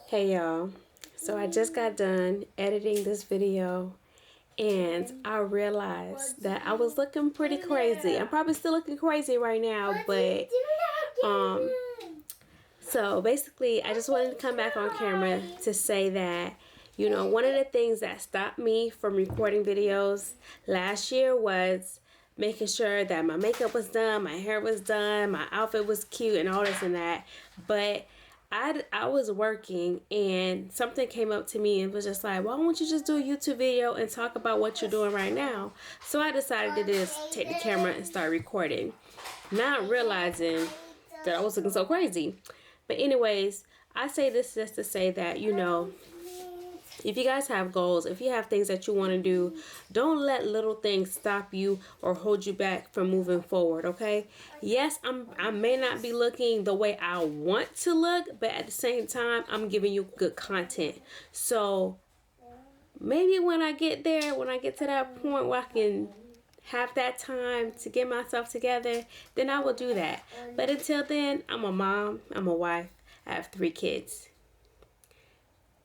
Hey y'all, so I just got done editing this video and I realized that I was looking pretty crazy. I'm probably still looking crazy right now, but um so basically I just wanted to come back on camera to say that one of the things that stopped me from recording videos last year was making sure that my makeup was done, my hair was done, my outfit was cute and all this and that. But I was working and something came up to me and was just like, why don't you just do a YouTube video and talk about what you're doing right now? So I decided to just take the camera and start recording, not realizing that I was looking so crazy. But anyways, I say this just to say that, if you guys have goals, if you have things that you want to do, don't let little things stop you or hold you back from moving forward, okay? Yes, I may not be looking the way I want to look, but at the same time, I'm giving you good content. So maybe when I get there, when I get to that point where I can have that time to get myself together, then I will do that. But until then, I'm a mom, I'm a wife, I have 3 kids.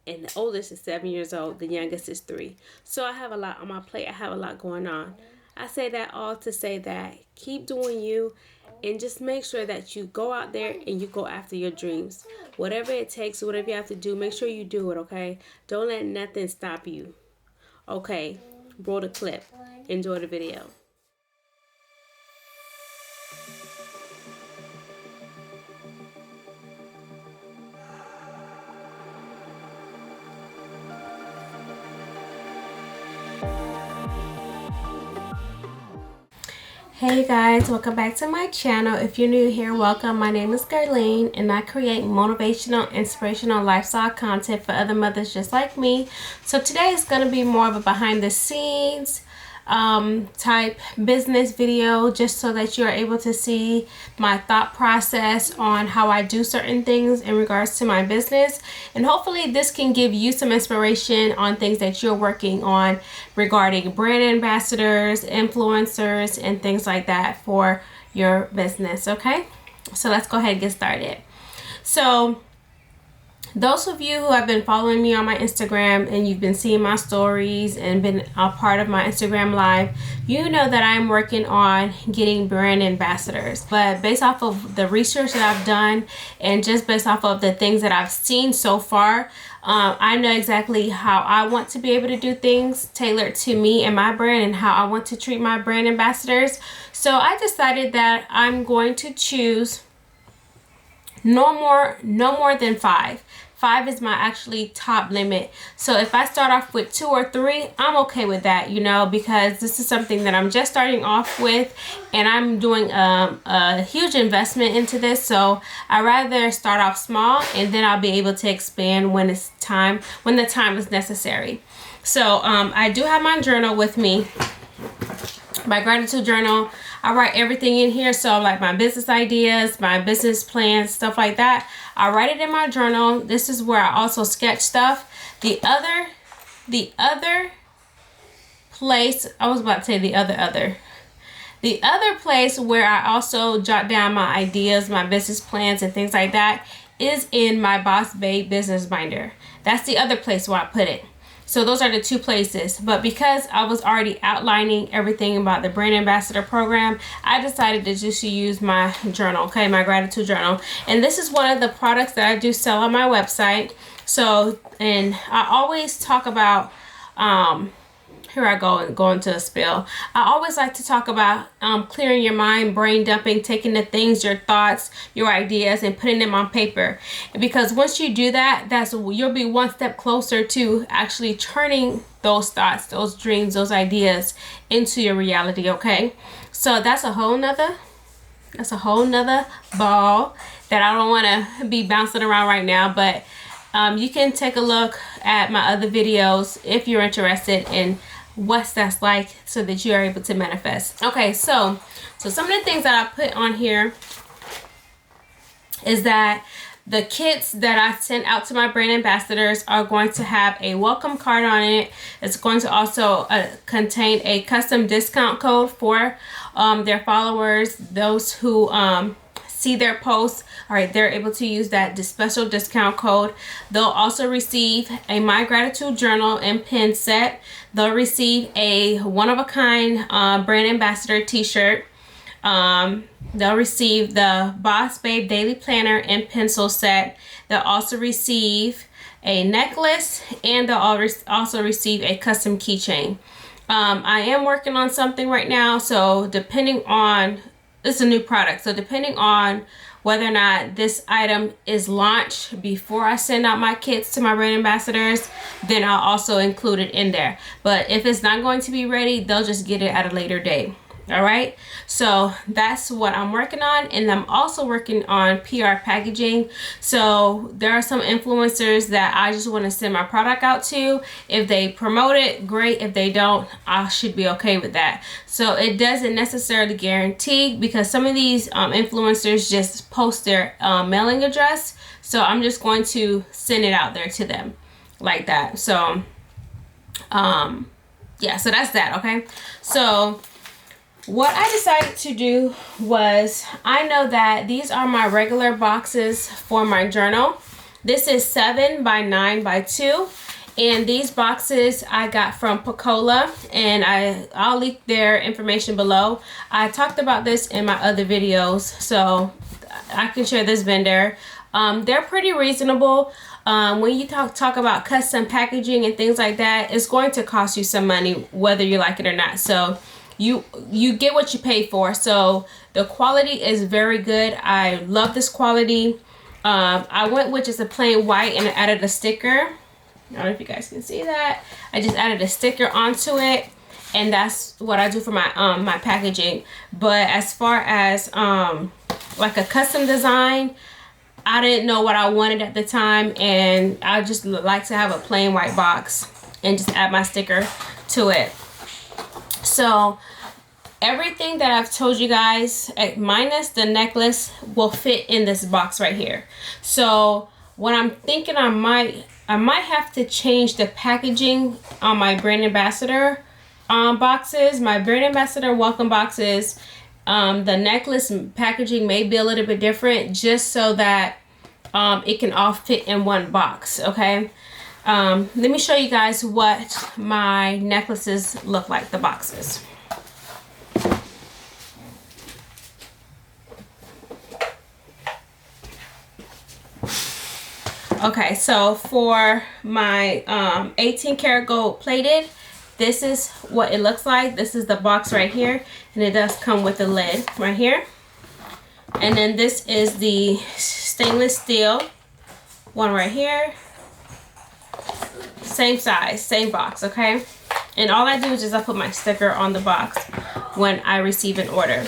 And the oldest is 7 years old, the youngest is 3. So I have a lot on my plate. I have a lot going on. I say that all to say that keep doing you and just make sure that you go out there and you go after your dreams. Whatever it takes, whatever you have to do, make sure you do it, okay? Don't let nothing stop you. Okay, roll the clip. Enjoy the video. Hey guys, welcome back to my channel. If you're new here, welcome. My name is Gerline and I create motivational, inspirational lifestyle content for other mothers just like me. So today is going to be more of a behind the scenes type business video, just so that you're able to see my thought process on how I do certain things in regards to my business, and hopefully this can give you some inspiration on things that you're working on regarding brand ambassadors, influencers, and things like that for your business. Okay, so let's go ahead and get started. So those of you who have been following me on my Instagram and you've been seeing my stories and been a part of my Instagram live, you know that I'm working on getting brand ambassadors. But based off of the research that I've done and just based off of the things that I've seen so far, I know exactly how I want to be able to do things tailored to me and my brand and how I want to treat my brand ambassadors. So I decided that I'm going to choose no more than 5. 5 is my actually top limit. So if I start off with 2 or 3, I'm okay with that, because this is something that I'm just starting off with and I'm doing a huge investment into this. So I rather start off small and then I'll be able to expand when the time is necessary. So I do have my journal with me, my gratitude journal. I write everything in here, so like my business ideas, my business plans, stuff like that. I write it in my journal. This is where I also sketch stuff. The other place, I was about to say the other place where I also jot down my ideas, my business plans, and things like that is in my Boss Babe business binder. That's the other place where I put it. So those are the 2 places. But because I was already outlining everything about the brand ambassador program, I decided to just use my journal, okay, my gratitude journal. And this is one of the products that I do sell on my website. So, and I always talk about, here I go into a spill. I always like to talk about clearing your mind, brain dumping, taking the things, your thoughts, your ideas, and putting them on paper. Because once you do that, you'll be one step closer to actually turning those thoughts, those dreams, those ideas into your reality. Okay, so that's a whole nother ball that I don't want to be bouncing around right now. But you can take a look at my other videos if you're interested in what that's like, so that you are able to manifest. Okay, so some of the things that I put on here is that the kits that I sent out to my brand ambassadors are going to have a welcome card on it. It's going to also contain a custom discount code for their followers, those who see their posts, all right, they're able to use that special discount code. They'll also receive a My Gratitude journal and pin set. They'll receive a one-of-a-kind brand ambassador t-shirt. They'll receive the Boss Babe daily planner and pencil set. They'll also receive a necklace, and they'll also receive a custom keychain. I am working on something right now, so depending on, it's a new product, so depending on whether or not this item is launched before I send out my kits to my brand ambassadors, then I'll also include it in there. But if it's not going to be ready, they'll just get it at a later date. All right, so that's what I'm working on, and I'm also working on PR packaging. So there are some influencers that I just want to send my product out to. If they promote it, great. If they don't, I should be okay with that. So it doesn't necessarily guarantee, because some of these influencers just post their mailing address. So I'm just going to send it out there to them like that. So yeah, so that's that. Okay, so what I decided to do was, I know that these are my regular boxes for my journal. This is 7 by 9 by 2, and these boxes I got from Pacola, and I'll link their information below. I talked about this in my other videos, so I can share this vendor. They're pretty reasonable. When you talk about custom packaging and things like that, it's going to cost you some money whether you like it or not. So you get what you pay for. So the quality is very good. I love this quality. I went with just a plain white, and I added a sticker. I don't know if you guys can see that. I just added a sticker onto it, and that's what I do for my my packaging. But as far as like a custom design, I didn't know what I wanted at the time, and I just like to have a plain white box and just add my sticker to it. So everything that I've told you guys, minus the necklace, will fit in this box right here. So what I'm thinking, I might have to change the packaging on my brand ambassador boxes, my brand ambassador welcome boxes. The necklace packaging may be a little bit different, just so that it can all fit in one box. Okay, let me show you guys what my necklaces look like, the boxes. Okay, so for my 18 karat gold plated, this is what it looks like. This is the box right here, and it does come with a lid right here. And then this is the stainless steel one right here. Same size, same box, okay? And all I do is just I put my sticker on the box when I receive an order.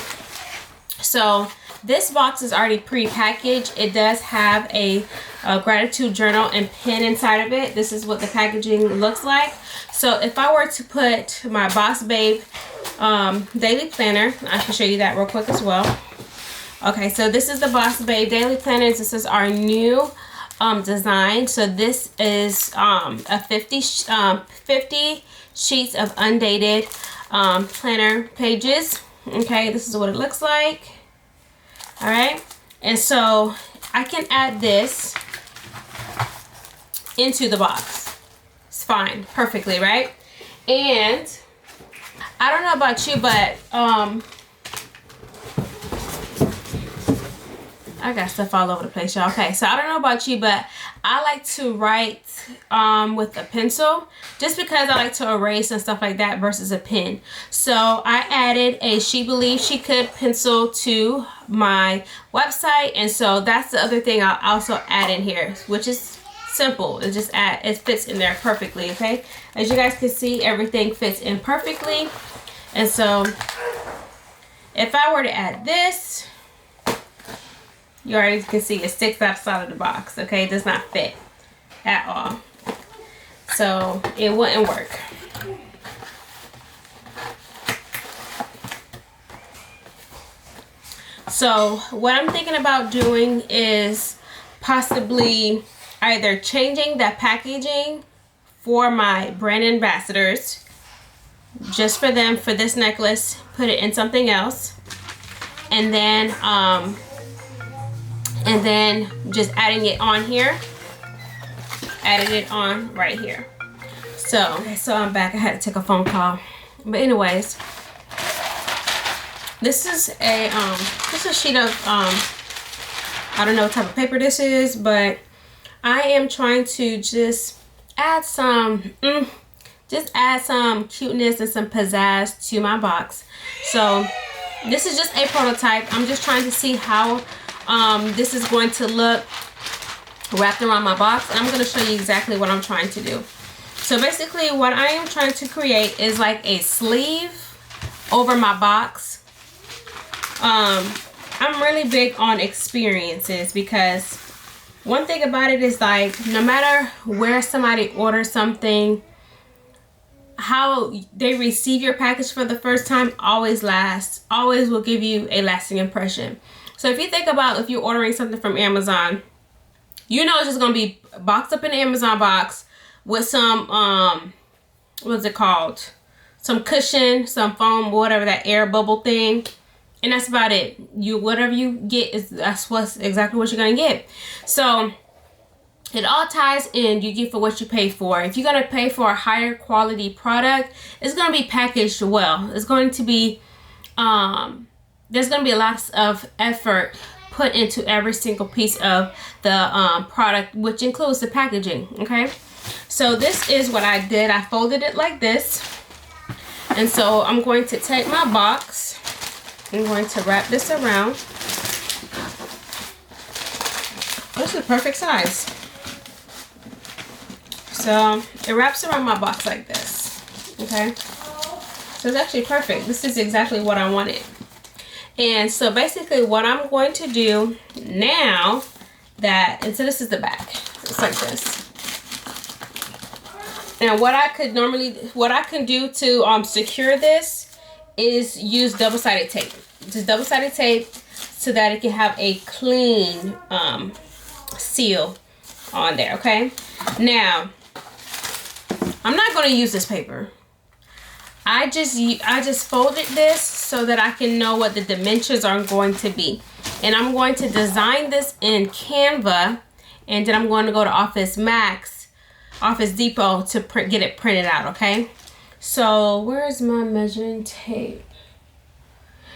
So this box is already pre-packaged. It does have a gratitude journal and pen inside of it. This is what the packaging looks like. So if I were to put my Boss Babe daily planner, I can show you that real quick as well. Okay, so this is the Boss Babe daily planner. This is our new design. So this is a 50 sheets of undated planner pages. Okay, this is what it looks like. All right, and so I can add this into the box. It's fine, perfectly, right? And I don't know about you, but I got stuff all over the place, y'all. Okay, so I don't know about you, but I like to write with a pencil, just because I like to erase and stuff like that versus a pen. So I added a She Believes She Could pencil to my website, and so that's the other thing I'll also add in here, which is simple. It just it fits in there perfectly. Okay, as you guys can see, everything fits in perfectly. And so if I were to add this, you already can see it sticks outside of the box. Okay, it does not fit at all, so it wouldn't work. So what I'm thinking about doing is possibly either changing the packaging for my brand ambassadors, just for them, for this necklace, put it in something else, and then and then just adding it on here. Added it on right here. So I'm back. I had to take a phone call. But anyways, this is a sheet of I don't know what type of paper this is, but I am trying to just add some cuteness and some pizzazz to my box. So this is just a prototype. I'm just trying to see how this is going to look wrapped around my box, and I'm going to show you exactly what I'm trying to do. So basically what I am trying to create is like a sleeve over my box. I'm really big on experiences, because one thing about it is, like, no matter where somebody orders something, how they receive your package for the first time always will give you a lasting impression. So if you think about, if you're ordering something from Amazon, you know it's just gonna be boxed up in an Amazon box with some what's it called, some cushion, some foam, whatever, that air bubble thing, and that's about it. Whatever you get that's exactly what you're gonna get. So it all ties in. You get for what you pay for. If you're gonna pay for a higher quality product, it's gonna be packaged well. It's going to be there's gonna be lots of effort put into every single piece of the product, which includes the packaging. Okay, so this is what I did. I folded it like this, and so I'm going to take my box. I'm going to wrap this around. This is perfect size. So it wraps around my box like this. Okay, so it's actually perfect. This is exactly what I wanted. And so basically what I'm going to do now and so this is the back. It's like this. Now what I can do to secure this is use double-sided tape. Just double-sided tape so that it can have a clean seal on there. Okay, now I'm not going to use this paper. I just folded this so that I can know what the dimensions are going to be. And I'm going to design this in Canva, and then I'm going to go to Office Depot to get it printed out, okay? So where's my measuring tape?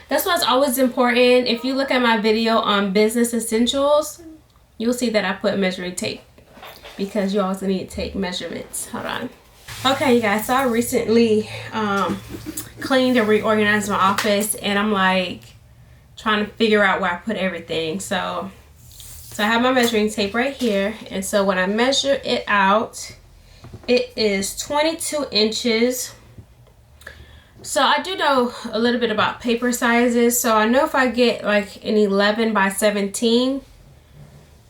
That's what's always important. If you look at my video on business essentials, you'll see that I put measuring tape, because you also need to take measurements. Hold on. Okay, you guys, so I recently cleaned and reorganized my office, and I'm like trying to figure out where I put everything. So I have my measuring tape right here, and so when I measure it out, it is 22 inches. So I do know a little bit about paper sizes, so I know if I get like an 11 by 17,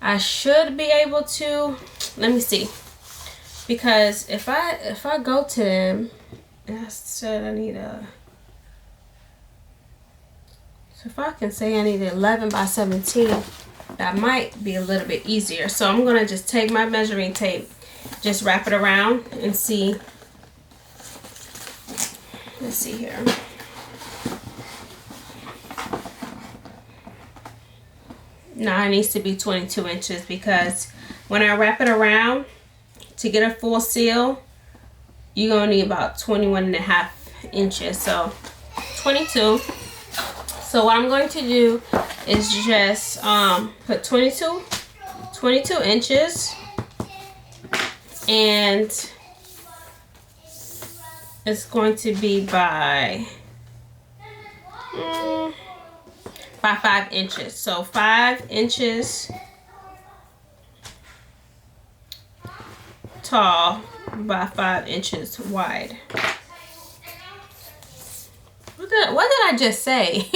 I should be able to, let me see. Because if I go to them, I said I need so if I can say I need 11 by 17, that might be a little bit easier. So I'm gonna just take my measuring tape, just wrap it around and see. Let's see here. Now it needs to be 22 inches, because when I wrap it around, to get a full seal, you're gonna need about 21.5 inches. So 22. So what I'm going to do is just put 22 inches, and it's going to be by 5 inches. So 5 inches tall by 5 inches wide. What did I just say?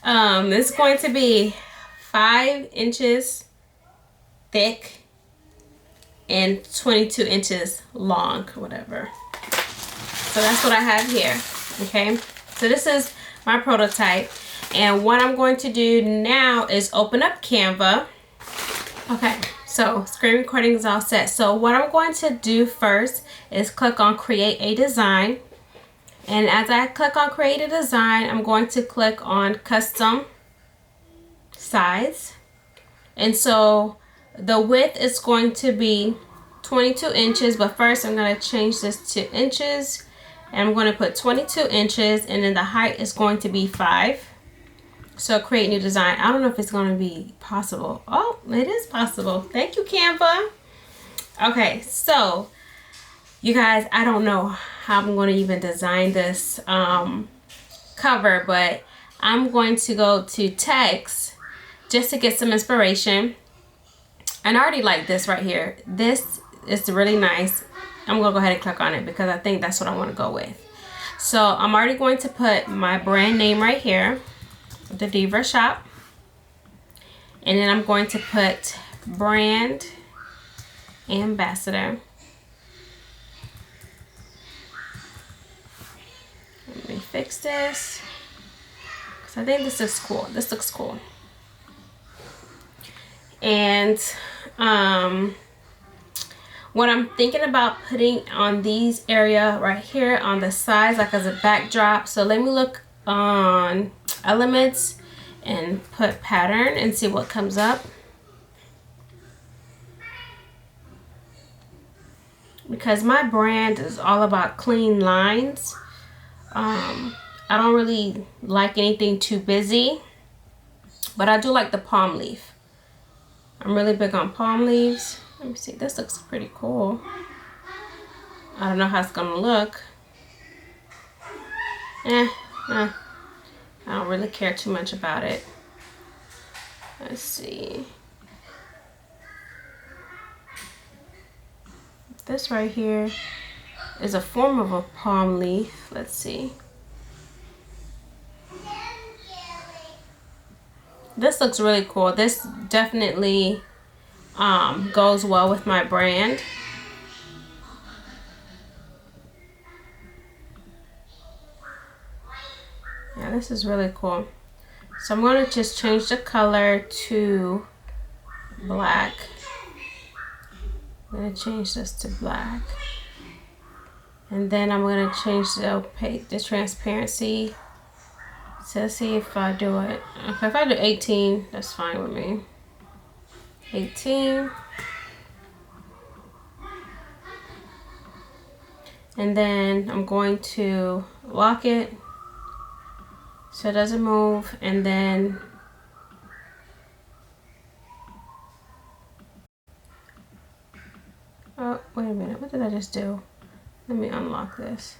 It's going to be 5 inches thick and 22 inches long, whatever. So that's what I have here. Okay, so this is my prototype, and what I'm going to do now is open up Canva. Okay, so screen recording is all set. So what I'm going to do first is click on create a design, and as I click on create a design, I'm going to click on custom size, And so the width is going to be 22 inches, but first I'm going to change this to inches, and I'm going to put 22 inches, and then the height is going to be 5. So create new design. I don't know if it's going to be possible. Oh, it is possible. Thank you, Canva. Okay, so you guys, I don't know how I'm going to even design this cover, but I'm going to go to text just to get some inspiration. And I already like this right here. This is really nice. I'm gonna go ahead and click on it because I think that's what I want to go with. So I'm already going to put my brand name right here, the Divra shop, and then I'm going to put brand ambassador. Let me fix this because I think this is cool. This looks cool. And what I'm thinking about putting on these area right here on the sides, like as a backdrop. So let me look on elements and put pattern and see what comes up. Because my brand is all about clean lines. I don't really like anything too busy, but I do like the palm leaf. I'm really big on palm leaves. Let me see, this looks pretty cool. I don't know how it's gonna look. I don't really care too much about it. Let's see. This right here is a form of a palm leaf. Let's see. This looks really cool. This definitely goes well with my brand. Yeah, this is really cool. So I'm going to just change the color to black. I'm going to change this to black. And then I'm going to change the transparency. So let's see if I do it. Okay, if I do 18, that's fine with me. 18. And then I'm going to lock it so it doesn't move. And then oh, wait a minute, what did I just do? Let me unlock this.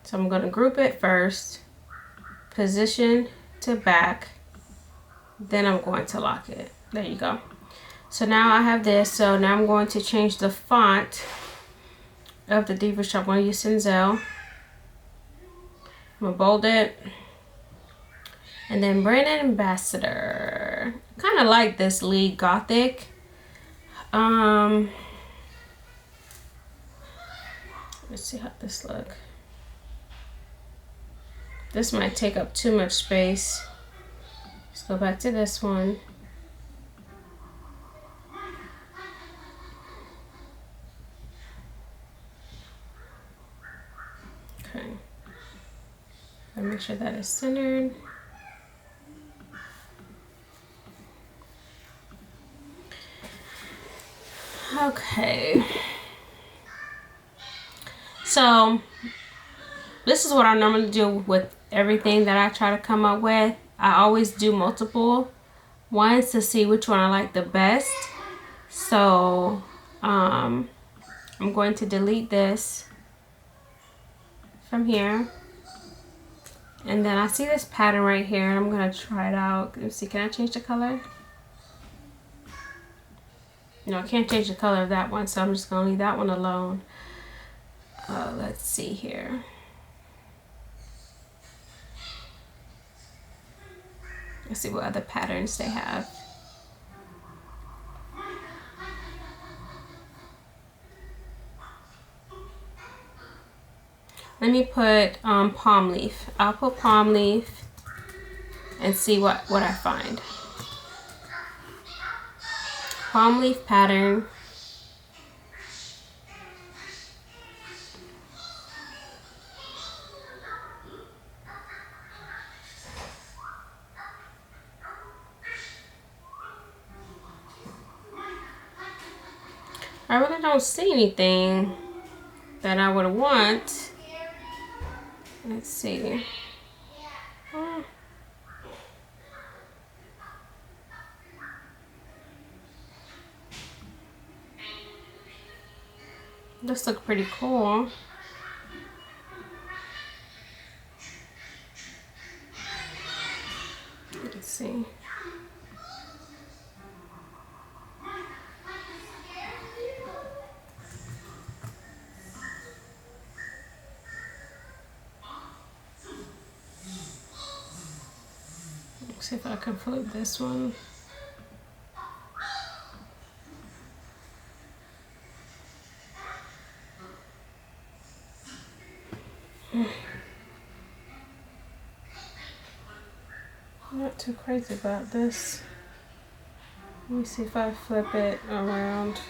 So I'm going to group it first, position to back, then I'm going to lock it. There you go. So now I have this. So now I'm going to change the font of the Divra shop. I'm going to use Cinzel. I'm going to bold it. And then brand ambassador. Kind of like this Lead Gothic. Let's see how this looks. This might take up too much space. Let's go back to this one. Okay. Gotta make sure that is centered. Okay. So this is what I normally do with everything that I try to come up with. I always do multiple ones to see which one I like the best. So I'm going to delete this from here. And then I see this pattern right here. I'm going to try it out. Let's see, can I change the color? No, I can't change the color of that one, so I'm just going to leave that one alone. Let's see here. Let's see what other patterns they have. Let me put palm leaf. I'll put palm leaf and see what I find. Palm leaf pattern. I really don't see anything that I would want. Let's see. This looks pretty cool. Let's see. Let's see if I can flip this one. I'm not too crazy about this. Let me see if I flip it around.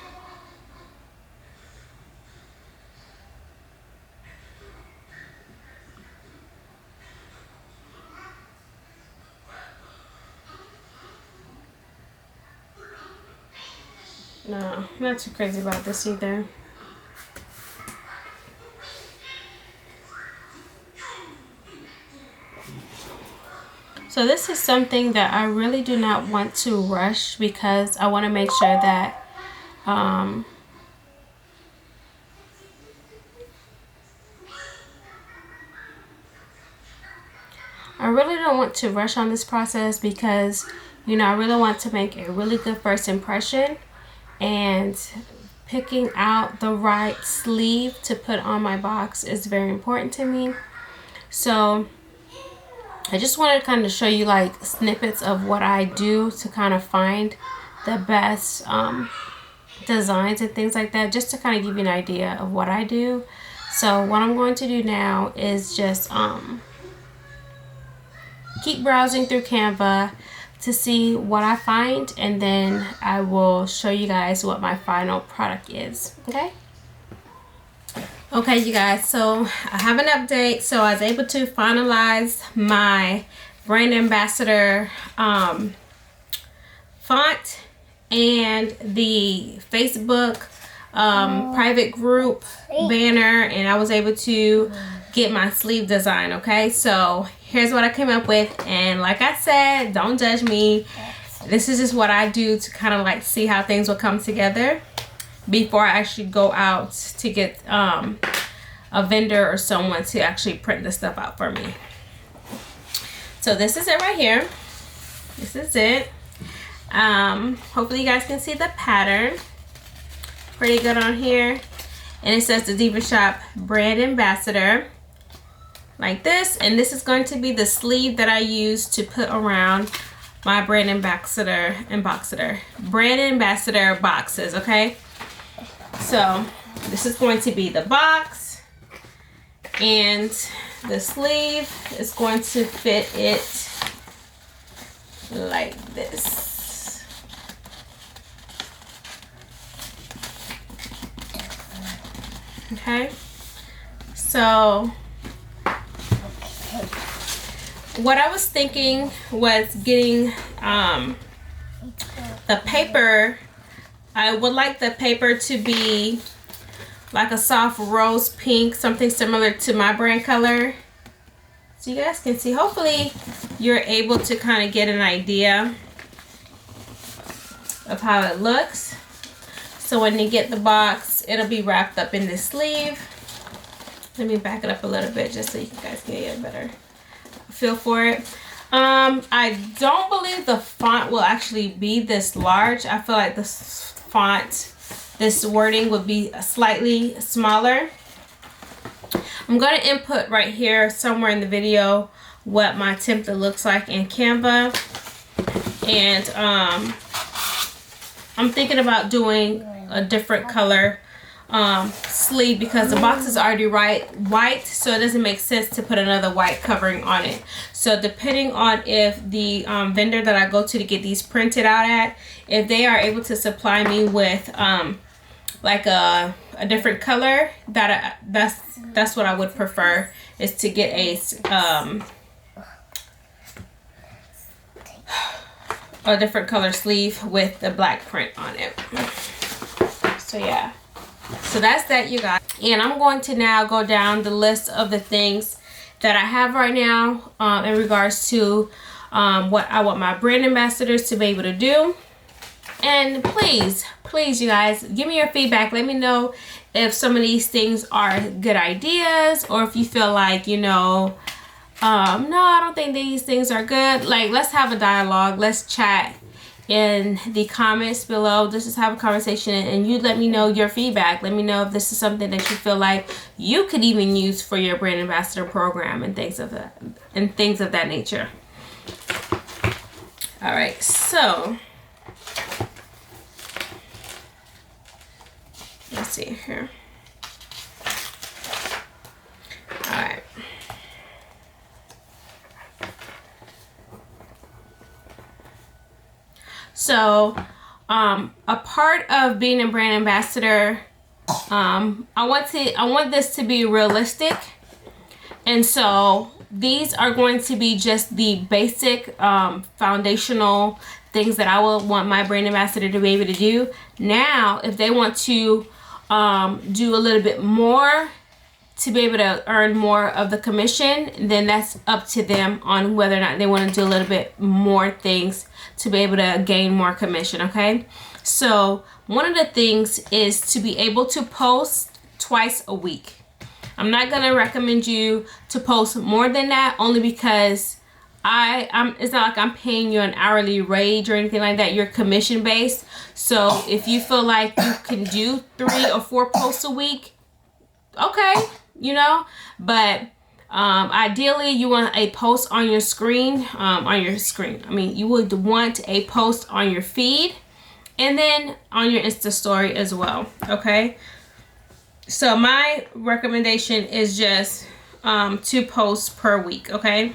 No, not too crazy about this either. So this is something that I really do not want to rush because I want to make sure that I really don't want to rush on this process because, you know, I really want to make a really good first impression, and picking out the right sleeve to put on my box is very important to me. So I just wanted to kind of show you like snippets of what I do to kind of find the best designs and things like that, just to kind of give you an idea of what I do. So what I'm going to do now is just keep browsing through Canva to see what I find, and then I will show you guys what my final product is. Okay, you guys, so I have an update. So I was able to finalize my brand ambassador font and the Facebook private group banner, and I was able to get my sleeve design. Okay, so here's what I came up with, and like I said, don't judge me. This is just what I do to kind of like see how things will come together before I actually go out to get a vendor or someone to actually print this stuff out for me. So this is it right here. This is it. Hopefully you guys can see the pattern pretty good on here, and it says the Divra Shop brand ambassador like this, and this is going to be the sleeve that I use to put around my brand ambassador boxes. Okay, so this is going to be the box, and the sleeve is going to fit it like this. Okay, so what I was thinking was getting the paper. I would like the paper to be like a soft rose pink, something similar to my brand color, so you guys can see. Hopefully you're able to kind of get an idea of how it looks. So when you get the box, it'll be wrapped up in this sleeve. Let me back it up a little bit just so you guys can get a better feel for it. I don't believe the font will actually be this large. I feel like this font, this wording would be slightly smaller. I'm going to input right here somewhere in the video what my template looks like in Canva, and I'm thinking about doing a different color sleeve because the box is already white, so it doesn't make sense to put another white covering on it. So depending on if the vendor that I go to get these printed out at, if they are able to supply me with like a different color, that's what I would prefer, is to get a different color sleeve with the black print on it. So yeah, so that's that, you guys. And I'm going to now go down the list of the things that I have right now in regards to what I want my brand ambassadors to be able to do. And please, you guys, give me your feedback. Let me know if some of these things are good ideas, or if you feel like, you know, no, I don't think these things are good. Like, let's have a dialogue. Let's chat in the comments below. Let's just have a conversation, and you let me know your feedback. Let me know if this is something that you feel like you could even use for your brand ambassador program and things of that nature. All right, so let's see here. All right. So, a part of being a brand ambassador, I want this to be realistic, and so these are going to be just the basic foundational things that I will want my brand ambassador to be able to do. Now, if they want to do a little bit more to be able to earn more of the commission, then that's up to them on whether or not they want to do a little bit more things to be able to gain more commission. Okay, so one of the things is to be able to post twice a week. I'm not gonna recommend you to post more than that, only because it's not like I'm paying you an hourly wage or anything like that. You're commission based. So if you feel like you can do 3 or 4 posts a week, okay, you know, but ideally you want a post on your screen, I mean, you would want a post on your feed and then on your Insta story as well. Okay, so my recommendation is just 2 posts per week. Okay,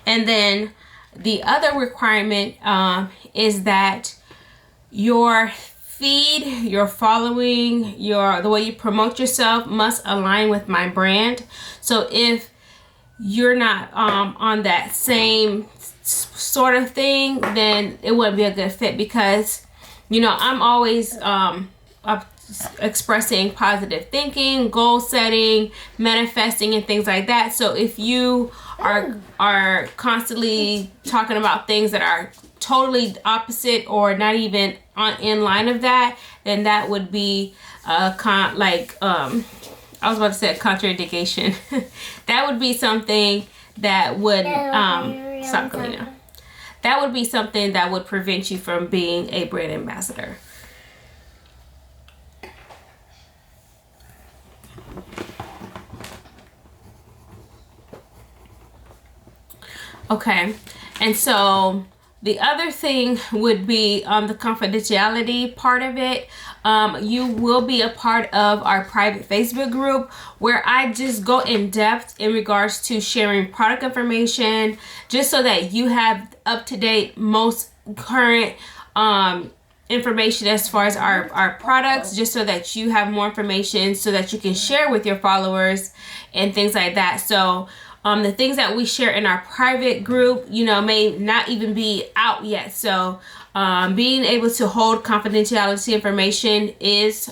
and then the other requirement is that your feed, your following, the way you promote yourself must align with my brand. So if you're not on that same sort of thing, then it wouldn't be a good fit, because, you know, I'm always expressing positive thinking, goal setting, manifesting, and things like that. So if you are constantly talking about things that are totally opposite or not even in line of that, then that would be I was about to say a contradiction. That would be something that would stop, Galena. That would be something that would prevent you from being a brand ambassador. Okay, and so the other thing would be the confidentiality part of it. You will be a part of our private Facebook group, where I just go in depth in regards to sharing product information, just so that you have up-to-date, most current information as far as our products, just so that you have more information so that you can share with your followers and things like that. So the things that we share in our private group, you know, may not even be out yet. So being able to hold confidentiality information is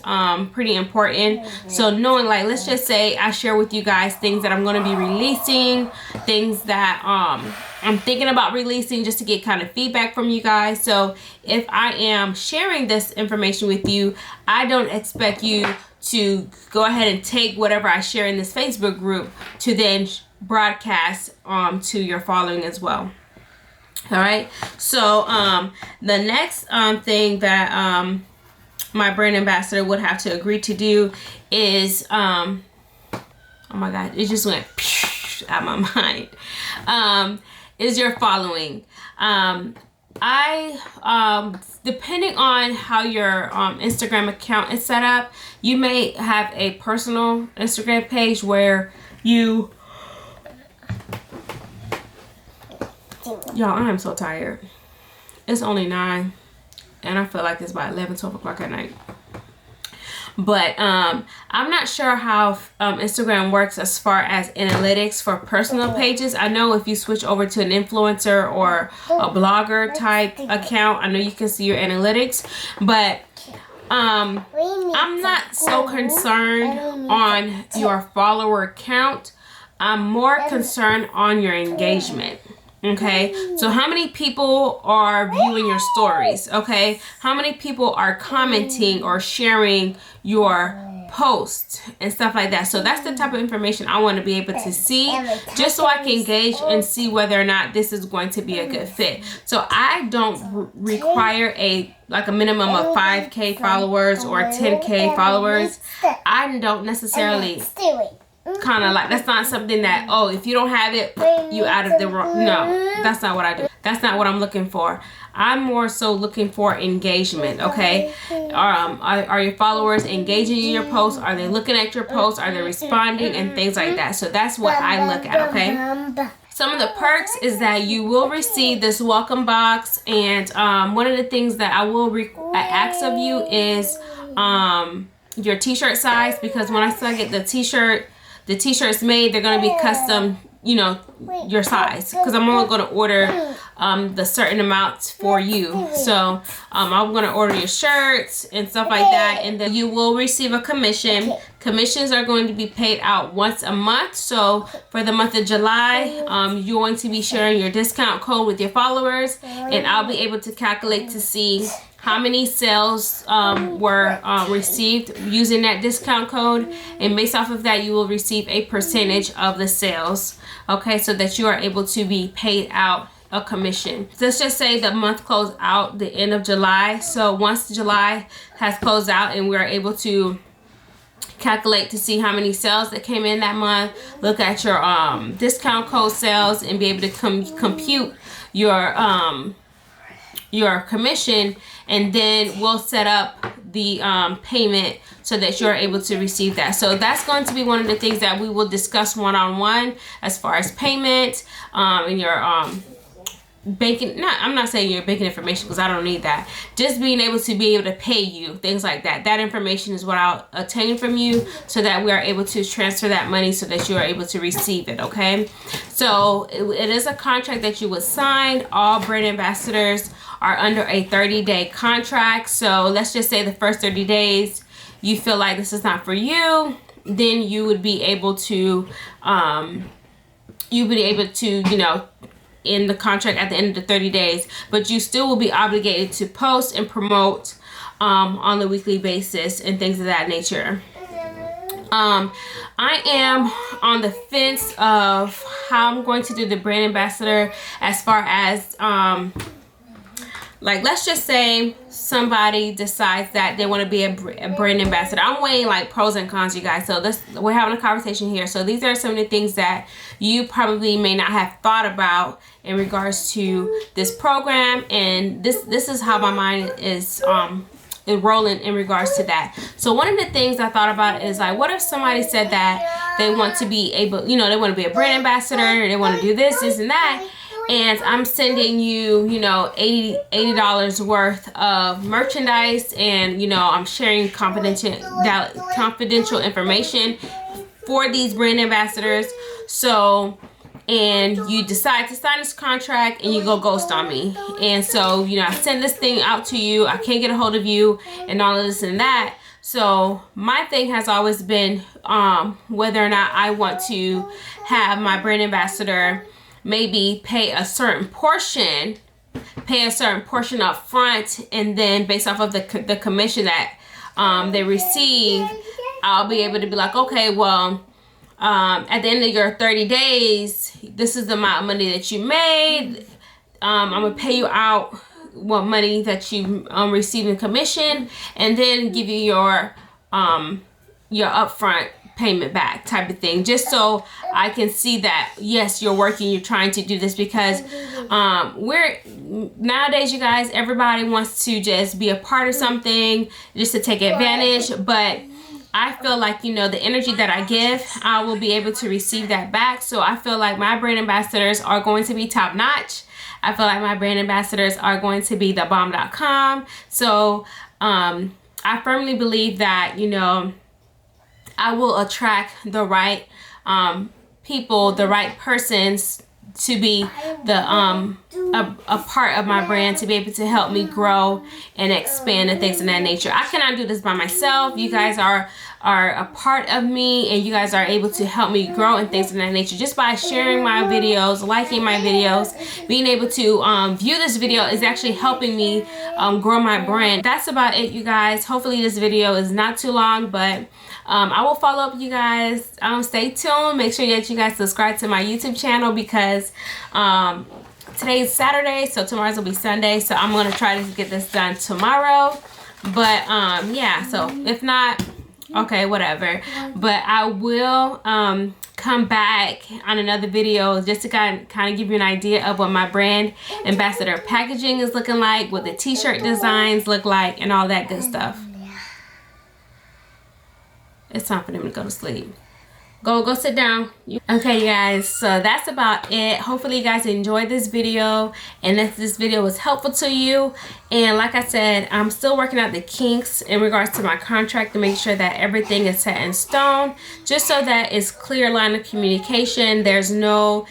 pretty important. So knowing, like, let's just say I share with you guys things that I'm going to be releasing, things that I'm thinking about releasing, just to get kind of feedback from you guys. So if I am sharing this information with you, I don't expect you to go ahead and take whatever I share in this Facebook group to then broadcast to your following as well. All right, so the next thing that my brand ambassador would have to agree to do is oh my god, it just went out my mind, is your following. Depending on how your Instagram account is set up, you may have a personal Instagram page where you, y'all, I am so tired. It's only 9 and I feel like it's about 11-12 o'clock at night. But I'm not sure how Instagram works as far as analytics for personal pages. I know if you switch over to an influencer or a blogger type account, I know you can see your analytics. But I'm not so concerned on your follower count. I'm more concerned on your engagement. Okay, so how many people are viewing your stories? Okay, how many people are commenting or sharing your posts and stuff like that? So that's the type of information I want to be able to see, just so I can gauge and see whether or not this is going to be a good fit. So I don't require a minimum of 5K followers or 10K followers. I don't necessarily kind of like, that's not something that, oh, if you don't have it, you out of the wrong. No, that's not what I do. That's not what I'm looking for. I'm more so looking for engagement. Okay, are your followers engaging in your posts? Are they looking at your posts? Are they responding and things like that? So that's what I look at. Okay, some of the perks is that you will receive this welcome box, and one of the things that I will ask of you is your t-shirt size, because when I still get the t-shirts made, they're going to be custom, you know, your size, because I'm only going to order the certain amounts for you. So I'm going to order your shirts and stuff like that, and then you will receive a commission. Commissions are going to be paid out once a month. So for the month of July, you're going to be sharing your discount code with your followers, and I'll be able to calculate to see how many sales were received using that discount code, and based off of that, you will receive a percentage of the sales. Okay, so that you are able to be paid out a commission. Let's just say the month closed out the end of July. So once July has closed out and we are able to calculate to see how many sales that came in that month, look at your discount code sales, and be able to compute your commission, and then we'll set up the payment so that you're able to receive that. So that's going to be one of the things that we will discuss one-on-one as far as payment and your banking. I'm not saying your banking information, because I don't need that. Just being able to pay you, things like that. That information is what I'll obtain from you, so that we are able to transfer that money so that you are able to receive it. Okay, so it is a contract that you would sign. All brand ambassadors are under a 30-day contract. So let's just say the first 30 days you feel like this is not for you, then you would be able to you know, end the contract at the end of the 30 days, but you still will be obligated to post and promote on a weekly basis and things of that nature. I am on the fence of how I'm going to do the brand ambassador, as far as like, let's just say somebody decides that they want to be a brand ambassador. I'm weighing like pros and cons, you guys. So we're having a conversation here. So these are some of the things that you probably may not have thought about in regards to this program, and this is how my mind is rolling in regards to that. So one of the things I thought about is, like, what if somebody said that they want to be able, you know, they want to be a brand ambassador, they want to do this and that, and I'm sending you, you know, $80 worth of merchandise, and, you know, I'm sharing confidential information for these brand ambassadors. So, and you decide to sign this contract and you go ghost on me. And so, you know, I send this thing out to you, I can't get a hold of you, and all of this and that. So my thing has always been whether or not I want to have my brand ambassador maybe pay a certain portion up front, and then based off of the commission that they receive, I'll be able to be like, okay, well, at the end of your 30 days, this is the amount of money that you made. I'm gonna pay you out what money that you receive in commission, and then give you your upfront payment back, type of thing, just so I can see that yes, you're working, you're trying to do this, because we're nowadays, you guys, everybody wants to just be a part of something just to take advantage, but I feel like, you know, the energy that I give, I will be able to receive that back. So I feel like my brand ambassadors are going to be top notch. I feel like my brand ambassadors are going to be thebomb.com. So I firmly believe that, you know, I will attract the right people, the right persons to be the a part of my brand, to be able to help me grow and expand and things of that nature. I cannot do this by myself. You guys are a part of me, and you guys are able to help me grow and things of that nature just by sharing my videos, liking my videos. Being able to view this video is actually helping me grow my brand. That's about it, you guys. Hopefully this video is not too long, but I will follow up with you guys. Stay tuned. Make sure that you guys subscribe to my YouTube channel, because today's Saturday, so tomorrow's will be Sunday, so I'm gonna try to get this done tomorrow. But yeah, so if not, okay, whatever. But I will come back on another video just to kind of give you an idea of what my brand ambassador packaging is looking like, what the t-shirt designs look like, and all that good stuff. It's time for them to go to sleep. Go sit down. Okay, guys, so that's about it. Hopefully you guys enjoyed this video, and if this video was helpful to you. And like I said, I'm still working out the kinks in regards to my contract to make sure that everything is set in stone, just so that it's clear line of communication. There's no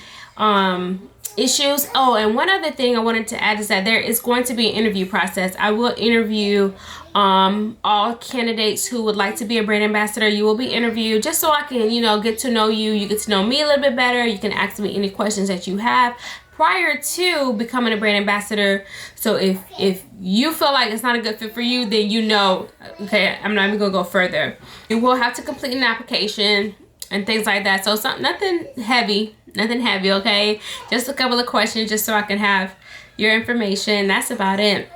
issues. Oh, and one other thing I wanted to add is that there is going to be an interview process. I will interview all candidates who would like to be a brand ambassador. You will be interviewed just so I can, you know, get to know you. You get to know me a little bit better. You can ask me any questions that you have prior to becoming a brand ambassador. So if you feel like it's not a good fit for you, then you know, okay, I'm not even gonna go further. You will have to complete an application and things like that. So nothing heavy, okay? Just a couple of questions just so I can have your information. That's about it.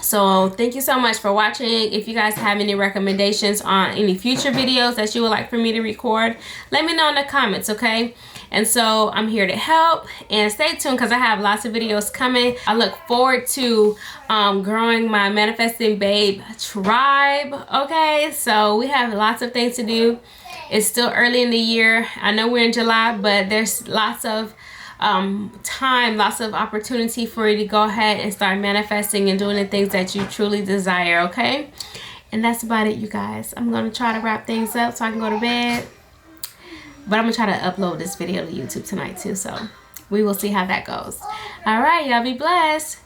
So thank you so much for watching. If you guys have any recommendations on any future videos that you would like for me to record, let me know in the comments, okay? And so I'm here to help, and stay tuned because I have lots of videos coming. I look forward to growing my Manifesting Babe tribe, okay? So we have lots of things to do. It's still early in the year. I know we're in July, but there's lots of time, lots of opportunity for you to go ahead and start manifesting and doing the things that you truly desire, okay? And that's about it, you guys. I'm gonna try to wrap things up so I can go to bed, but I'm gonna try to upload this video to YouTube tonight too, so we will see how that goes. All right, y'all, be blessed.